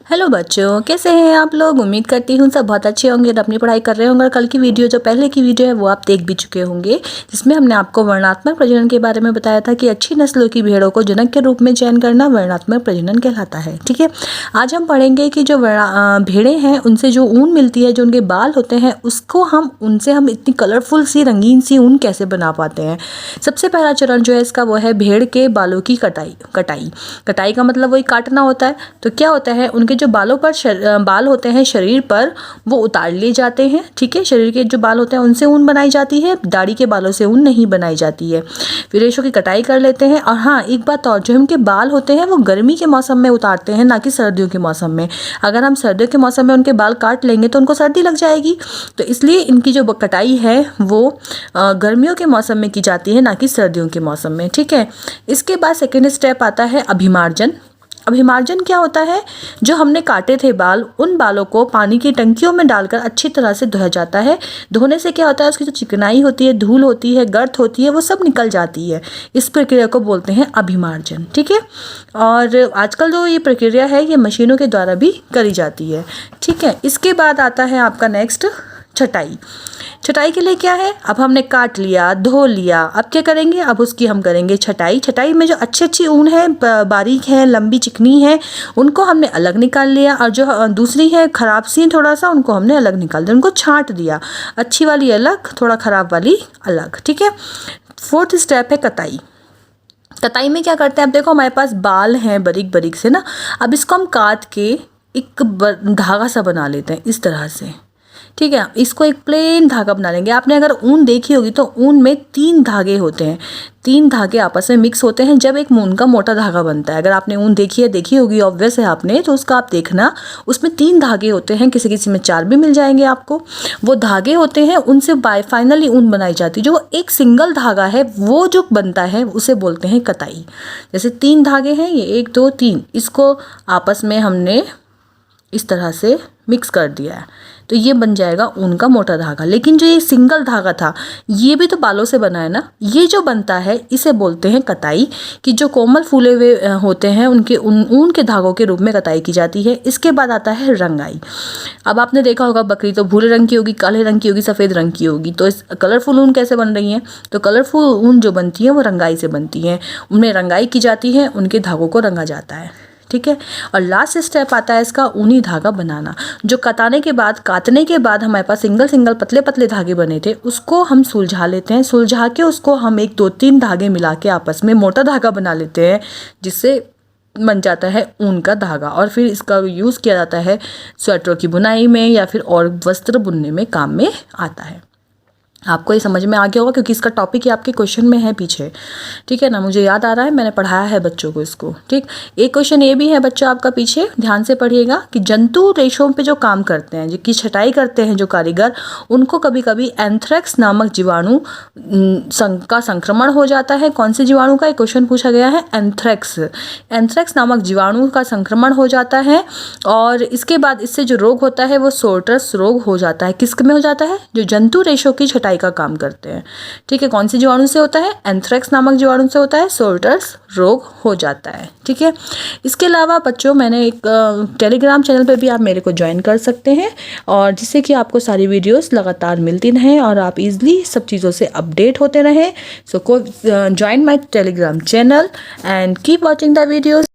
Hello बच्चों, कैसे हैं आप लोग। उम्मीद करती हूँ सब बहुत अच्छे होंगे और अपनी पढ़ाई कर रहे होंगे। और कल की वीडियो जो पहले की वीडियो है वो आप देख भी चुके होंगे, जिसमें हमने आपको वर्णात्मक प्रजनन के बारे में बताया था कि अच्छी नस्लों की भेड़ों को जनक के रूप में चयन करना वर्णात्मक प्रजनन कहलाता है। ठीक है, आज हम पढ़ेंगे कि जो भेड़ें हैं उनसे जो ऊन मिलती है, जो उनके बाल होते हैं, उसको उनसे हम इतनी कलरफुल सी रंगीन सी ऊन कैसे बना पाते हैं। सबसे पहला चरण जो है इसका वो है भेड़ के बालों की कटाई का मतलब वही काटना होता है। तो क्या होता है, उनके जो बालों पर बाल होते हैं शरीर पर, वो उतार लिए जाते हैं। ठीक है, शरीर के जो बाल होते हैं उनसे ऊन बनाई जाती है, दाढ़ी के बालों से ऊन नहीं बनाई जाती है। फिर रेशों की कटाई कर लेते हैं। और हाँ, एक बात और, जो उनके बाल होते हैं वो गर्मी के मौसम में उतारते हैं, ना कि सर्दियों के मौसम में। अगर हम सर्दियों के मौसम में उनके बाल काट लेंगे तो उनको सर्दी लग जाएगी। तो इसलिए इनकी जो कटाई है वो गर्मियों के मौसम में की जाती है, ना कि सर्दियों के मौसम में। ठीक है, इसके बाद सेकेंड स्टेप आता है अभिमार्जन। अभिमार्जन क्या होता है, जो हमने काटे थे बाल, उन बालों को पानी की टंकियों में डालकर अच्छी तरह से धोया जाता है। धोने से क्या होता है, उसकी जो चिकनाई होती है, धूल होती है, गर्द होती है, वो सब निकल जाती है। इस प्रक्रिया को बोलते हैं अभिमार्जन। ठीक है, और आजकल जो ये प्रक्रिया है ये मशीनों के द्वारा भी करी जाती है। ठीक है, इसके बाद आता है आपका नेक्स्ट छटाई। छटाई के लिए क्या है, अब हमने काट लिया, धो लिया, अब क्या करेंगे, अब उसकी हम करेंगे छटाई। छटाई में जो अच्छी ऊन है, बारीक है, लंबी चिकनी है, उनको हमने अलग निकाल लिया। और जो दूसरी है खराब सी थोड़ा सा, उनको हमने अलग निकाल दिया, उनको छांट दिया। अच्छी वाली अलग, थोड़ा खराब वाली अलग। ठीक है, फोर्थ स्टेप है कताई। कताई में क्या करते हैं, अब देखो हमारे पास बाल हैं बारीक बारीक से ना, अब इसको हम काट के एक धागा सा बना लेते हैं इस तरह से। ठीक है, इसको एक प्लेन धागा बना लेंगे। आपने अगर ऊन देखी होगी तो ऊन में 3 धागे होते हैं, 3 धागे आपस में मिक्स होते हैं जब एक ऊन का मोटा धागा बनता है। अगर आपने ऊन देखी होगी ऑब्वियस है आपने, तो उसका आप देखना, उसमें 3 धागे होते हैं, किसी किसी में 4 भी मिल जाएंगे आपको। वो धागे होते हैं, उनसे फाइनली ऊन बनाई जाती है। जो एक सिंगल धागा है वो जो बनता है उसे बोलते हैं कताई। जैसे 3 धागे हैं, ये 1 2 3, इसको आपस में हमने इस तरह से मिक्स कर दिया है, तो ये बन जाएगा ऊन का मोटा धागा। लेकिन जो ये सिंगल धागा था, ये भी तो बालों से बना है ना, ये जो बनता है इसे बोलते हैं कताई। कि जो कोमल फूले हुए होते हैं उनके ऊन के धागों के रूप में कताई की जाती है। इसके बाद आता है रंगाई। अब आपने देखा होगा बकरी तो भूरे रंग की होगी, काले रंग की होगी, सफ़ेद रंग की होगी। तो इस कलरफुल ऊन कैसे बन रही है, तो कलरफुल ऊन जो बनती है वो रंगाई से बनती है। उनमें रंगाई की जाती है, उनके धागों को रंगा जाता है। ठीक है, और लास्ट स्टेप आता है इसका ऊनी धागा बनाना। जो काटने के बाद हमारे पास सिंगल पतले पतले धागे बने थे, उसको हम सुलझा लेते हैं। सुलझा के उसको हम 1 2 3 धागे मिला के आपस में मोटा धागा बना लेते हैं, जिससे बन जाता है ऊन का धागा। और फिर इसका यूज़ किया जाता है स्वेटरों की बुनाई में या फिर और वस्त्र बुनने में काम में आता है। आपको ये समझ में आ गया होगा, क्योंकि इसका टॉपिक ही आपके क्वेश्चन में है पीछे। ठीक है ना, मुझे याद आ रहा है, मैंने पढ़ाया है बच्चों को इसको। ठीक, एक क्वेश्चन ये भी है बच्चों आपका पीछे, ध्यान से पढ़िएगा, कि जंतु रेशों पे जो काम करते हैं, जिसकी छटाई करते हैं जो कारीगर, उनको कभी कभी एंथ्रेक्स नामक जीवाणु का संक्रमण हो जाता है। कौन से जीवाणु का, एक क्वेश्चन पूछा गया है, एंथ्रेक्स नामक जीवाणु का संक्रमण हो जाता है। और इसके बाद इससे जो रोग होता है वो सोर्टर्स रोग हो जाता है। किस में हो जाता है, जो जंतु रेशों की छटाई का काम करते हैं। ठीक है, कौन सी जीवाणु से होता है, एंथ्रेक्स नामक जीवाणु से होता है, सोर्टर्स रोग हो जाता है। ठीक है, इसके अलावा बच्चों मैंने एक टेलीग्राम चैनल पर भी आप मेरे को ज्वाइन कर सकते हैं, और जिससे कि आपको सारी वीडियोस लगातार मिलती रहें और आप इजली सब चीज़ों से अपडेट होते रहें। सो join my Telegram channel and keep watching the videos.